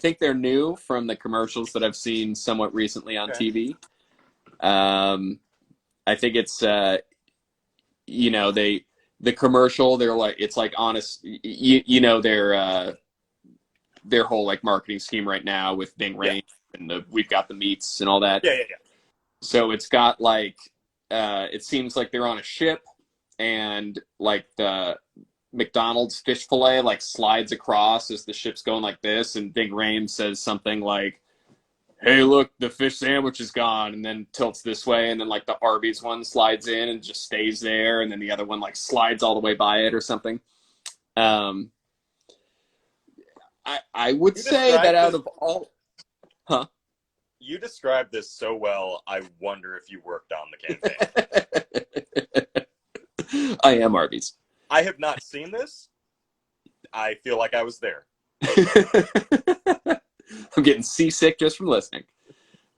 think they're new from the commercials that I've seen somewhat recently on TV. I think it's the commercial. They're like, it's like honest. Their whole like marketing scheme right now with Bing Rain and we've got the meats and all that. Yeah. So it's got like it seems like they're on a ship and like the McDonald's fish fillet like slides across as the ship's going like this, and Big Rain says something like, "Hey, look, the fish sandwich is gone," and then tilts this way, and then like the Arby's one slides in and just stays there, and then the other one like slides all the way by it or something. I would say that out of all, You described this so well, I wonder if you worked on the campaign. I am Arby's. I have not seen this. I feel like I was there. I'm getting seasick just from listening.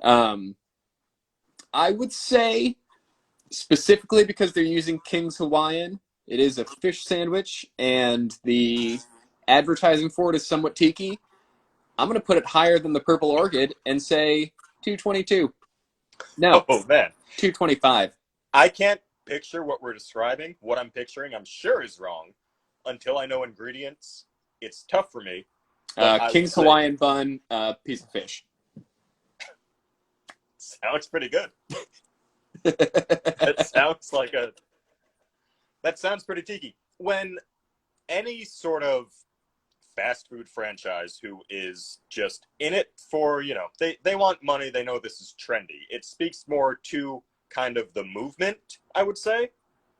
I would say specifically because they're using King's Hawaiian. It is a fish sandwich, and the advertising for it is somewhat tiki. I'm going to put it higher than the Purple Orchid and say 222. No, Oh man, 225. I can't picture what we're describing. What I'm picturing, I'm sure is wrong. Until I know ingredients, it's tough for me. But I King's would say, Hawaiian bun, piece of fish. sounds pretty good. That sounds like a. That sounds pretty tiki. When any sort of fast food franchise who is just in it for, they want money, they know this is trendy. It speaks more to kind of the movement, I would say,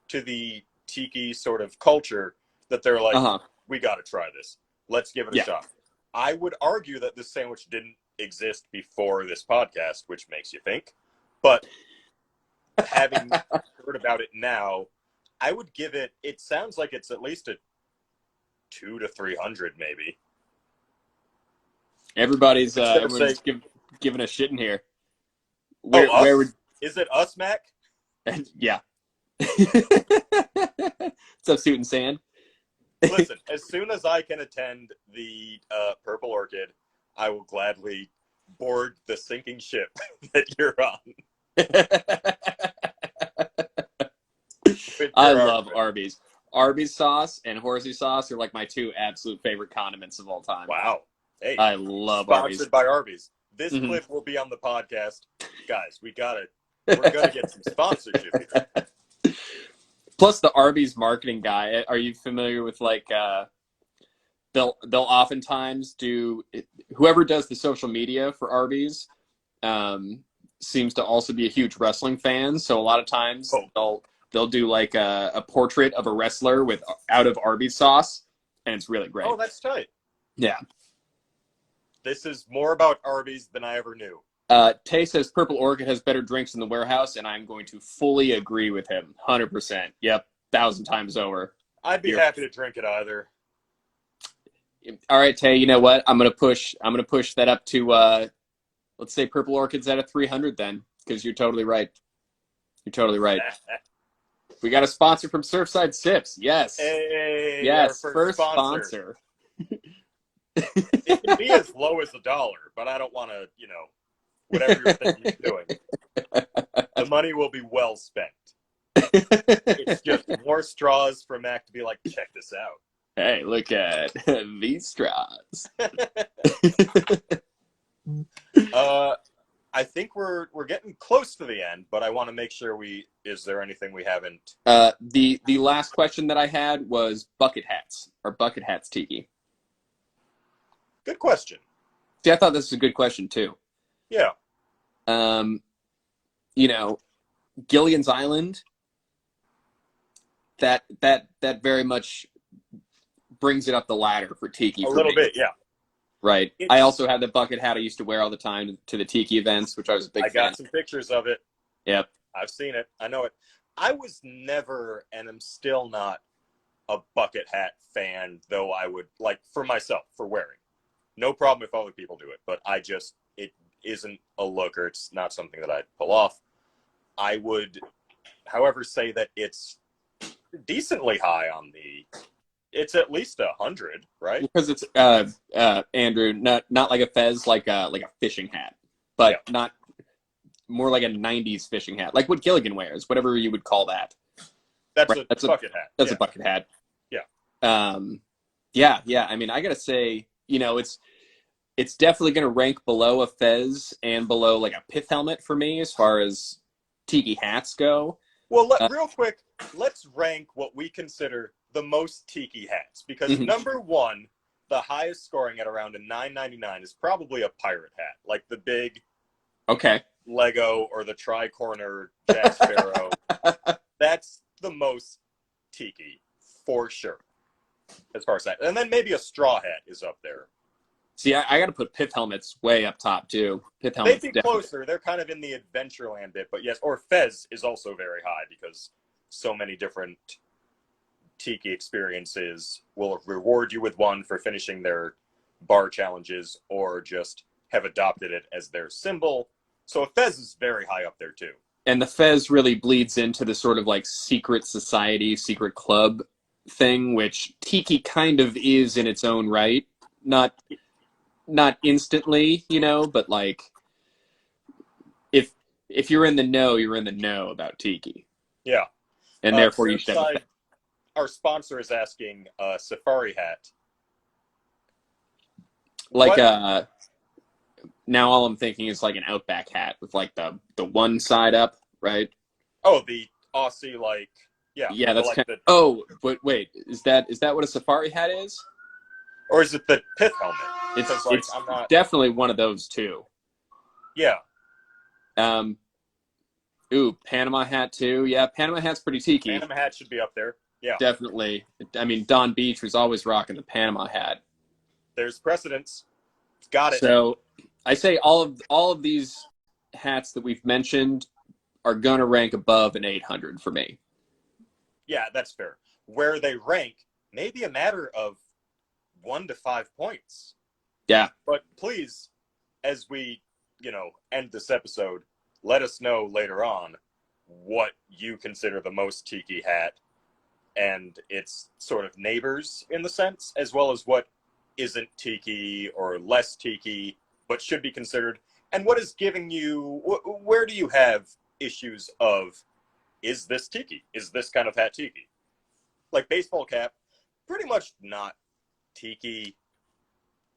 to the tiki sort of culture that they're like, we got to try this. Let's give it a shot. I would argue that this sandwich didn't exist before this podcast, which makes you think. But having heard about it now, I would give it sounds like it's at least a 200 to 300 maybe. Everybody's giving a shit in here. Where would is it us, Mac? Yeah. What's up, Suit and Sand? Listen, as soon as I can attend the Purple Orchid, I will gladly board the sinking ship that you're on. I love Arby's. Arby's sauce and horsey sauce are like my two absolute favorite condiments of all time. Wow. Hey, I love Arby's. Sponsored by Arby's. This clip will be on the podcast. Guys, we're going to get some sponsorship here. Plus the Arby's marketing guy. Are you familiar with they'll oftentimes do, whoever does the social media for Arby's seems to also be a huge wrestling fan. So a lot of times they'll do like a portrait of a wrestler out of Arby's sauce, and it's really great. Oh, that's tight. Yeah. This is more about Arby's than I ever knew. Tay says Purple Orchid has better drinks in the warehouse, and I'm going to fully agree with him. 100%. Yep. 1,000 times over. I'd be happy to drink it either. All right, Tay, you know what? I'm gonna push that up to let's say Purple Orchid's at a 300 then, because you're totally right. You're totally right. We got a sponsor from Surfside Sips. Yes. Hey, yes, first sponsor. It can be as low as $1, but I don't want to, whatever you're thinking of doing. The money will be well spent. It's just more straws for Mac to be like, check this out. Hey, look at these straws. I think we're getting close to the end, but I want to make sure is there anything we haven't? The last question that I had was bucket hats. Are bucket hats tiki? Good question. See, I thought this was a good question too. Yeah. Gilligan's Island, that very much brings it up the ladder for tiki. A little bit, yeah. Right. I also had the bucket hat I used to wear all the time to the tiki events, which I was a big fan. I got some pictures of it. Yep. I've seen it. I know it. I was never, and am still not, a bucket hat fan, though I would, for myself, for wearing. No problem if other people do it, but it isn't a look, or it's not something that I'd pull off. I would, however, say that it's decently high on it's at least 100, right? Because it's Andrew, not like a fez, like a fishing hat, but not more like a 90s fishing hat, like what Gilligan wears, whatever you would call that. That's a bucket hat. That's a bucket hat. Yeah. Yeah. I mean, I gotta say, it's definitely gonna rank below a fez and below like a pith helmet for me as far as tiki hats go. Well, real quick, let's rank what we consider the most tiki hats, because number one, the highest scoring at around a $9.99 is probably a pirate hat, like the big Lego or the tri-corner Jack Sparrow. That's the most tiki for sure, as far as that. And then maybe a straw hat is up there. See, I got to put pith helmets way up top too. Pith helmets. They'd be closer. They're kind of in the Adventureland bit, but yes, or fez is also very high because so many different tiki experiences will reward you with one for finishing their bar challenges or just have adopted it as their symbol. So a fez is very high up there too. And the fez really bleeds into the sort of like secret society, secret club thing, which tiki kind of is in its own right. Not not instantly, but like if if you're in the know, you're in the know about tiki, Yeah. and therefore you should have a Surfside, our sponsor is asking Safari Hat. like What? now all I'm thinking is like an Outback hat with like the one side up, right? Oh, the Aussie, like, yeah, Yeah, that's like kind the, oh, but wait, is that what a safari hat is? or is it the pith helmet? It's Because, like, it's I'm not, definitely one of those two. yeah, Um, ooh, Panama hat too. Yeah, Panama hat's pretty tiki. Panama Hat should be up there. Yeah, Definitely. I mean, Don Beach was always rocking the Panama hat. there's precedence. Got it. So I say all of these hats that we've mentioned are gonna rank above an 800 for me. Yeah, that's fair. Where they rank may be a matter of 1 to 5 points. Yeah. But please, as we, end this episode, let us know later on what you consider the most tiki hat and its sort of neighbors in the sense, as well as what isn't tiki or less tiki, but should be considered. And what is giving you, where do you have issues of, is this tiki? Is this kind of hat tiki? Like baseball cap, pretty much not tiki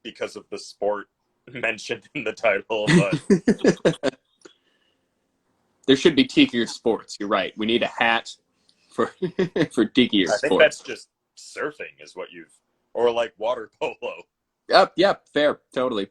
because of the sport mentioned in the title, but There should be tikier sports. You're right. We need a hat for for tikier I think sports. that's just surfing is what you've, or like water polo. Yep, fair, totally.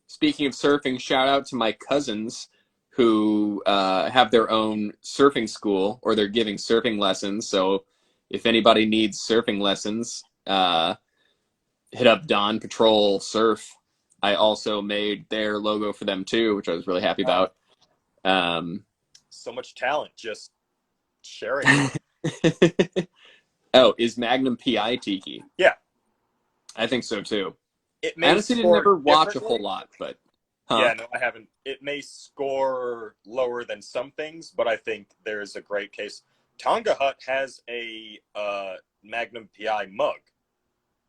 Speaking of surfing, shout out to my cousins who have their own surfing school, or they're giving surfing lessons. So if anybody needs surfing lessons, hit up Don Patrol Surf. I also made their logo for them too, which I was really happy about. So much talent, just sharing. Oh, is Magnum PI Tiki? Yeah. I think so too. It I may honestly didn't score ever watch a differently. whole lot, but Yeah, no, I haven't. It may score lower than some things, but I think there is a great case. Tonga Hut has a Magnum PI mug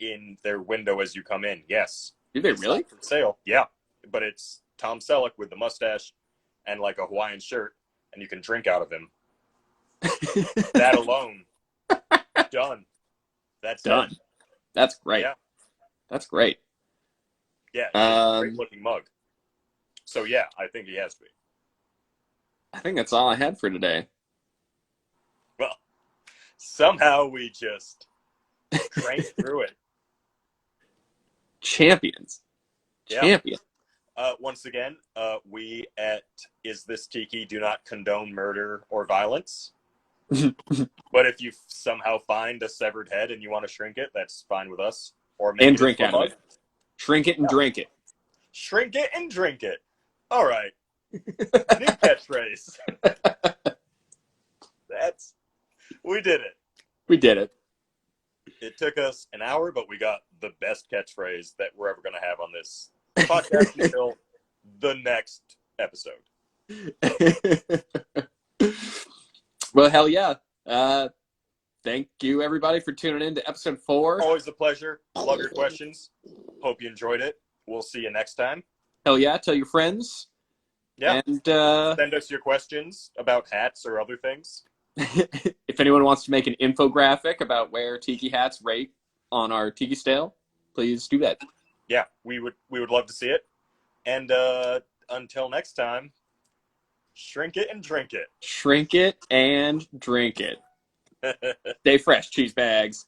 in their window as you come in. Yes. do they It's really? not for sale. Yeah, but it's Tom Selleck with the mustache and like a Hawaiian shirt, and you can drink out of him. That alone, done. That's Done. it. That's great. Yeah. That's great. Yeah, it's a great looking mug. So yeah, I think he has to be. I think that's all I had for today. Well, somehow we just cranked through it. Champions. Yeah. Champion. Once again, we at Is This Tiki do not condone murder or violence. But if you somehow find a severed head and you want to shrink it, that's fine with us. Or make And it drink into a out of mug. it. Shrink it and drink it. Shrink it and drink it. All right. New catchphrase. We did it. We did it. It took us an hour, but we got the best catchphrase that we're ever going to have on this podcast until the next episode. Well, hell yeah. Thank you, everybody, for tuning in to episode 4. Always a pleasure. Love your questions. Hope you enjoyed it. We'll see you next time. Hell yeah. Tell your friends. Yeah. And Send us your questions about hats or other things. if anyone wants to make an infographic about where tiki hats rate on our tiki scale, please do that. Yeah, we would love to see it. And until next time, shrink it and drink it. Shrink it and drink it. Stay fresh, cheese bags.